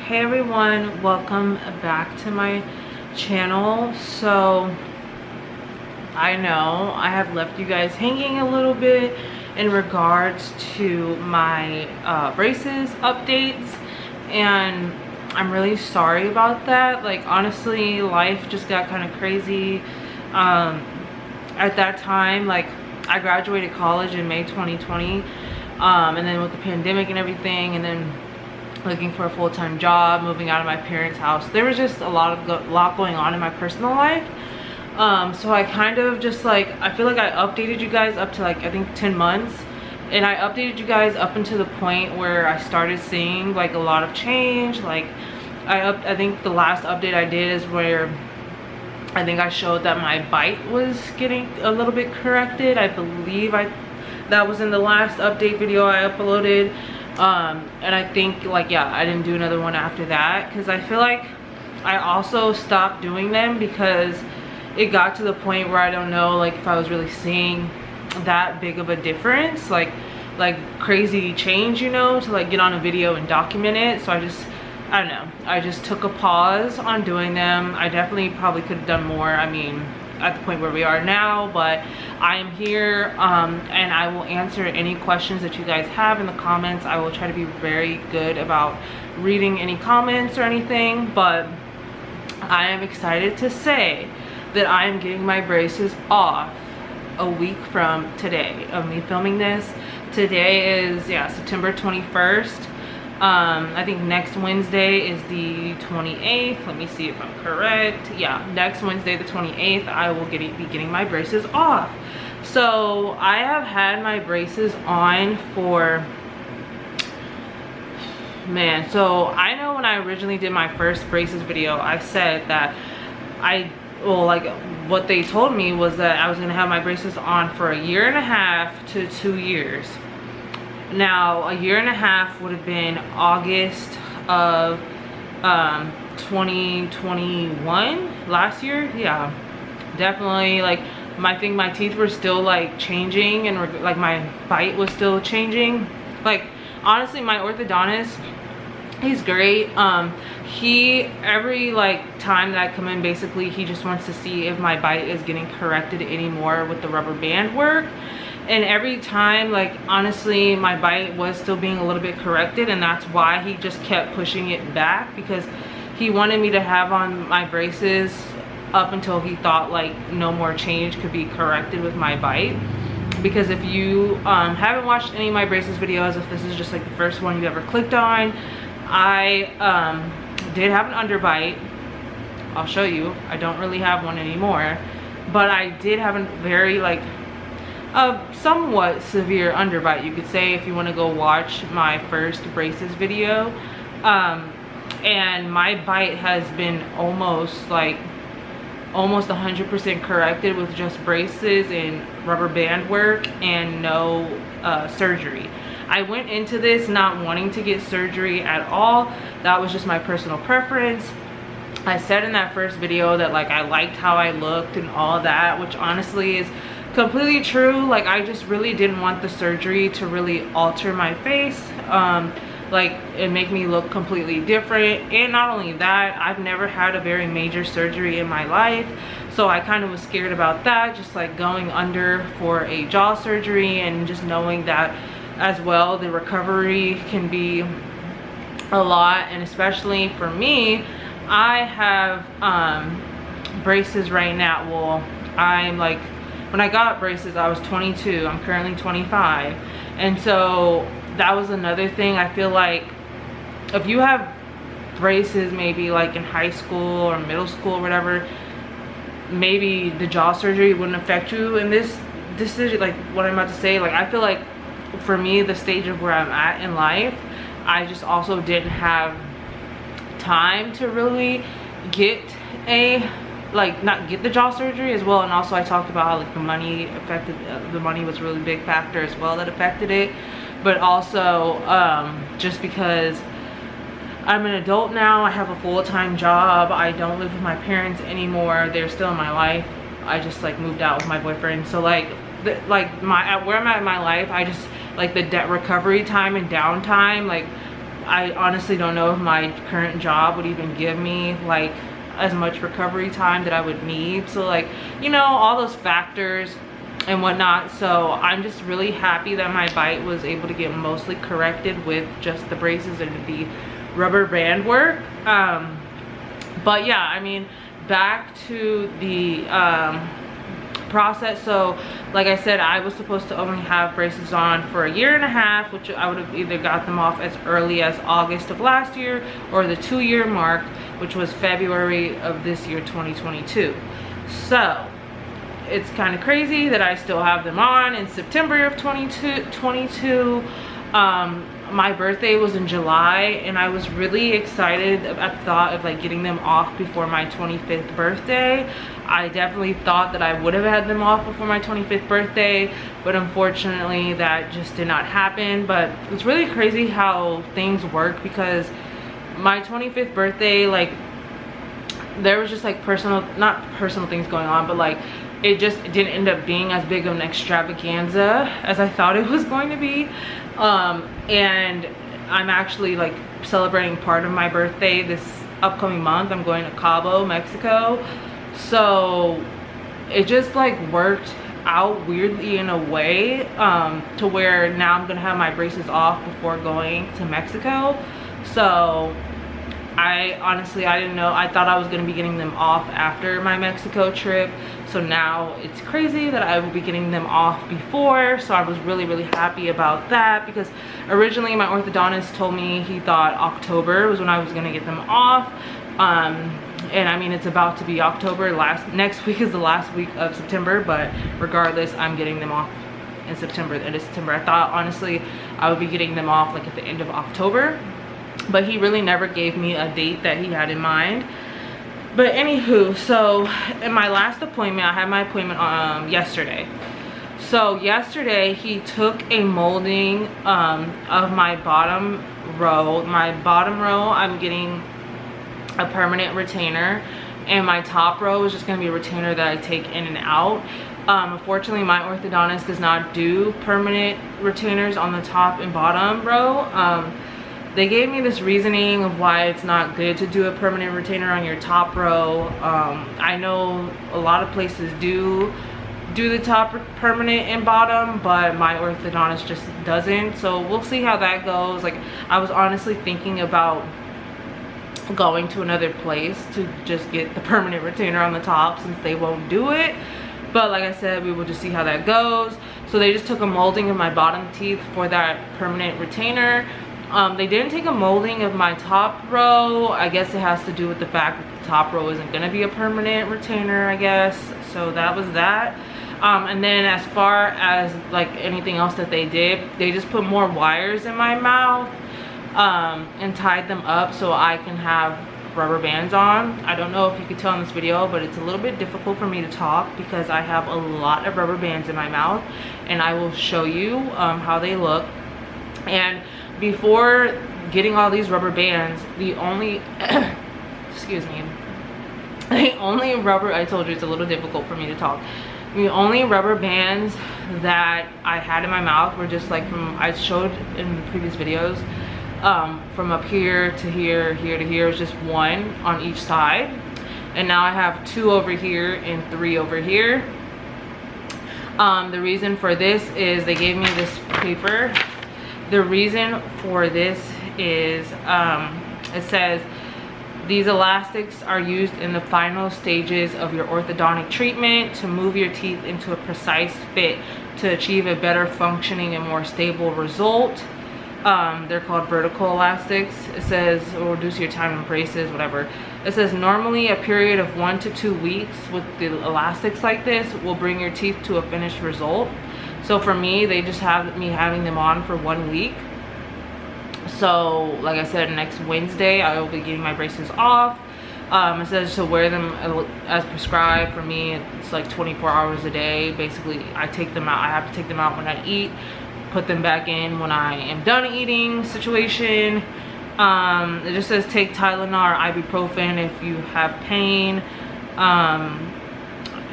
Hey everyone, welcome back to my channel. So I know I have left you guys hanging a little bit in regards to my braces updates, and I'm really sorry about that. Like, honestly, life just got kind of crazy. At that time, like, I graduated college in May 2020, and then with the pandemic and everything, and then looking for a full-time job, moving out of my parents' house, there was just a lot going on in my personal life. So I kind of just, like, I feel like I updated you guys up to, like, I think 10 months, and I updated you guys up until the point where I started seeing, like, a lot of change. Like, I think the last update I did is where I think I showed that my bite was getting a little bit corrected. I believe that was in the last update video I uploaded. And I think, like, yeah, I didn't do another one after that because I feel like I also stopped doing them because it got to the point where I don't know, like, if I was really seeing that big of a difference, like crazy change, you know, to, like, get on a video and document it. So I don't know, I just took a pause on doing them. I definitely probably could have done more, I mean, at the point where we are now, but I am here, and I will answer any questions that you guys have in the comments. I will try to be very good about reading any comments or anything, but I am excited to say that I am getting my braces off a week from today of me filming this. Today is, yeah, September 21st. I think next Wednesday is the 28th. Let me see if I'm correct. Yeah, next Wednesday the 28th I will be getting my braces off. So I have had my braces on for, man, so I know when I originally did my first braces video, I said that like, what they told me was that I was gonna have my braces on for 1.5 to 2 years. Now, 1.5 would have been August of 2021, last year. Yeah, definitely. Like, I think my teeth were still, like, changing, and like my bite was still changing. Like, honestly, my orthodontist, he's great. Every, like, time that I come in, basically he just wants to see if my bite is getting corrected anymore with the rubber band work. And every time, like, honestly, my bite was still being a little bit corrected, and that's why he just kept pushing it back, because he wanted me to have on my braces up until he thought, like, no more change could be corrected with my bite. Because if you haven't watched any of my braces videos, if this is just, like, the first one you ever clicked on, I did have an underbite. I'll show you. I don't really have one anymore, but I did have a very, like, a somewhat severe underbite, you could say, if you want to go watch my first braces video. And my bite has been almost 100% corrected with just braces and rubber band work and no surgery. I went into this not wanting to get surgery at all. That was just my personal preference. I said in that first video that, like, I liked how I looked and all that, which honestly is completely true. Like, I just really didn't want the surgery to really alter my face, like, and make me look completely different. And not only that, I've never had a very major surgery in my life, so I kind of was scared about that, just like going under for a jaw surgery, and just knowing that as well the recovery can be a lot. And especially for me, I have braces right now. Well, I'm, like, when I got braces I was 22. I'm currently 25, and so that was another thing. I feel like if you have braces maybe like in high school or middle school or whatever, maybe the jaw surgery wouldn't affect you in this decision, like what I'm about to say. Like, I feel like for me, the stage of where I'm at in life, I just also didn't have time to really get not get the jaw surgery as well. And also I talked about how, like, the money was a really big factor as well that affected it. But also just because I'm an adult now, I have a full-time job, I don't live with my parents anymore, they're still in my life. I just, like, moved out with my boyfriend. So, like, where I'm at in my life, I just, like, the debt recovery time and downtime, like, I honestly don't know if my current job would even give me like as much recovery time that I would need. So like, you know, all those factors and whatnot. So I'm just really happy that my bite was able to get mostly corrected with just the braces and the rubber band work. But yeah, I mean, back to the process. So like I said, I was supposed to only have braces on for 1.5 years, which I would have either got them off as early as August of last year or the 2-year mark, which was February of this year, 2022. So it's kind of crazy that I still have them on in September of 2022. My birthday was in July, and I was really excited at the thought of like getting them off before my 25th birthday. I definitely thought that I would have had them off before my 25th birthday, but unfortunately that just did not happen. But it's really crazy how things work, because my 25th birthday, like, there was just like not personal things going on, but like it just didn't end up being as big of an extravaganza as I thought it was going to be. And I'm actually like celebrating part of my birthday this upcoming month. I'm going to Cabo, Mexico. So it just like worked out weirdly in a way, to where now I'm gonna have my braces off before going to Mexico. So I didn't know. I thought I was going to be getting them off after my Mexico trip. So now it's crazy that I will be getting them off before. So I was really, really happy about that, because originally my orthodontist told me he thought October was when I was going to get them off. And I mean, it's about to be October. Next week is the last week of September, but regardless, I'm getting them off in September, the end of September. I thought honestly I would be getting them off like at the end of October, but he really never gave me a date that he had in mind. But anywho, so in my last appointment, I had my appointment yesterday. So yesterday he took a molding of my bottom row. My bottom row, I'm getting a permanent retainer, and my top row is just going to be a retainer that I take in and out. Unfortunately, my orthodontist does not do permanent retainers on the top and bottom row. They gave me this reasoning of why it's not good to do a permanent retainer on your top row. I know a lot of places do the top permanent and bottom, but my orthodontist just doesn't. So we'll see how that goes. Like, I was honestly thinking about going to another place to just get the permanent retainer on the top, since they won't do it. But like I said, we will just see how that goes. So they just took a molding of my bottom teeth for that permanent retainer. They didn't take a molding of my top row. I guess it has to do with the fact that the top row isn't going to be a permanent retainer, I guess. So that was that. And then as far as like anything else that they did, they just put more wires in my mouth and tied them up so I can have rubber bands on. I don't know if you could tell in this video, but it's a little bit difficult for me to talk because I have a lot of rubber bands in my mouth, and I will show you how they look. And before getting all these rubber bands, the only excuse me, the only rubber, I told you it's a little difficult for me to talk, the only rubber bands that I had in my mouth were just like from, I showed in previous videos, from up here to here, here to here, is just one on each side. And now I have 2 over here and 3 over here. The reason for this is they gave me this paper. The reason for this is it says these elastics are used in the final stages of your orthodontic treatment to move your teeth into a precise fit to achieve a better functioning and more stable result. They're called vertical elastics. It says it will reduce your time in braces, whatever. It says normally a period of 1 to 2 weeks with the elastics like this will bring your teeth to a finished result. So for me, they just have me having them on for 1 week. So like I said, next Wednesday I will be getting my braces off. It says to wear them as prescribed. For me, it's like 24 hours a day. Basically, I take them out. I have to take them out when I eat, put them back in when I am done eating situation. It just says take Tylenol or ibuprofen if you have pain.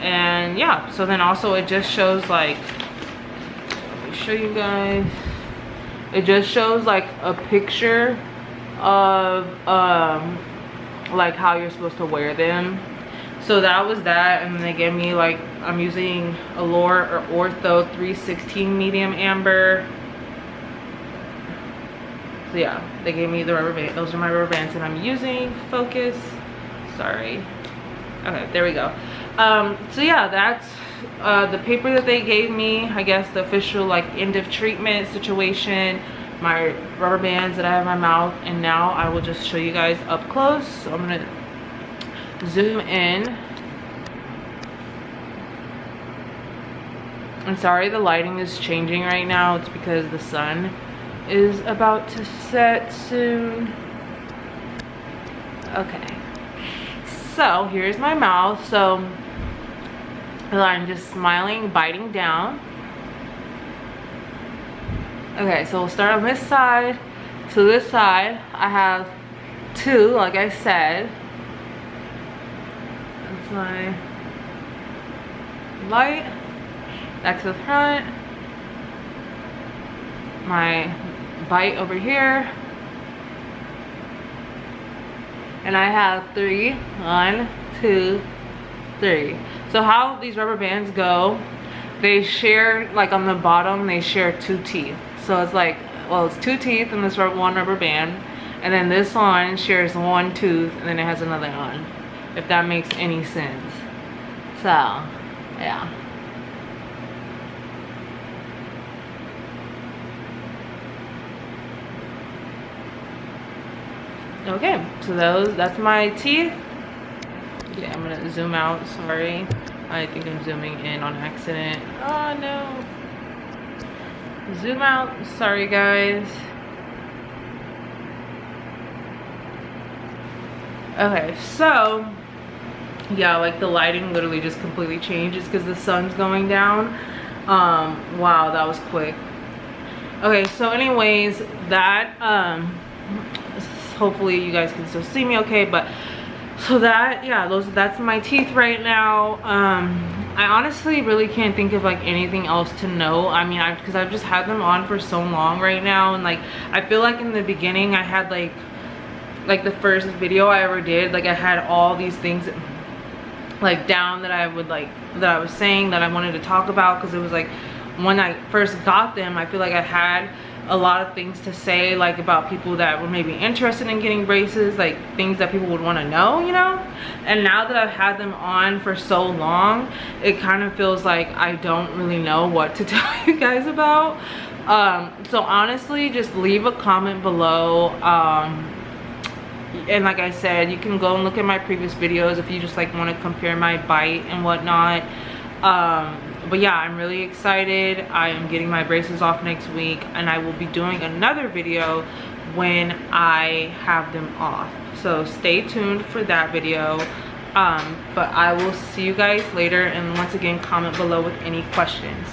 And yeah, so then also it just shows like, let me show you guys. It just shows like a picture of like how you're supposed to wear them. So that was that, and then they gave me like, I'm using Allure or Ortho 316 medium amber. So yeah, they gave me the rubber band. Those are my rubber bands that I'm using. Focus. Sorry. Okay, there we go. So yeah, that's the paper that they gave me. I guess the official like end of treatment situation. My rubber bands that I have in my mouth, and now I will just show you guys up close. So I'm gonna zoom in. I'm sorry the lighting is changing right now. It's because the sun is about to set soon. Okay, so here's my mouth. So I'm just smiling, biting down. Okay, so we'll start on this side. So this side I have two, like I said. That's my light. Back to the front. My bite over here. And I have 3. 1, 2, 3. So how these rubber bands go, they share, like on the bottom, they share 2 teeth. So it's like, well, it's 2 teeth in this one rubber band, and then this one shares 1 tooth, and then it has another one, if that makes any sense. So yeah. Okay, so that's my teeth. Yeah, I'm gonna zoom out, sorry. I think I'm zooming in on accident. Oh no. Zoom out, sorry guys. Okay, so yeah, like the lighting literally just completely changes because the sun's going down. Wow, that was quick. Okay, so anyways, that hopefully you guys can still see me okay, but so that, yeah, that's my teeth right now. I honestly really can't think of like anything else to know. I mean, because I've just had them on for so long right now, and like I feel like in the beginning I had like the first video I ever did, like I had all these things like down that I was saying that I wanted to talk about, because it was like when I first got them, I feel like I had a lot of things to say, like about people that were maybe interested in getting braces, like things that people would want to know, you know. And now that I've had them on for so long, it kind of feels like I don't really know what to tell you guys about. So honestly, just leave a comment below. And like I said, you can go and look at my previous videos if you just like want to compare my bite and whatnot. But yeah, I'm really excited. I am getting my braces off next week, and I will be doing another video when I have them off. So stay tuned for that video. But I will see you guys later, and once again, comment below with any questions.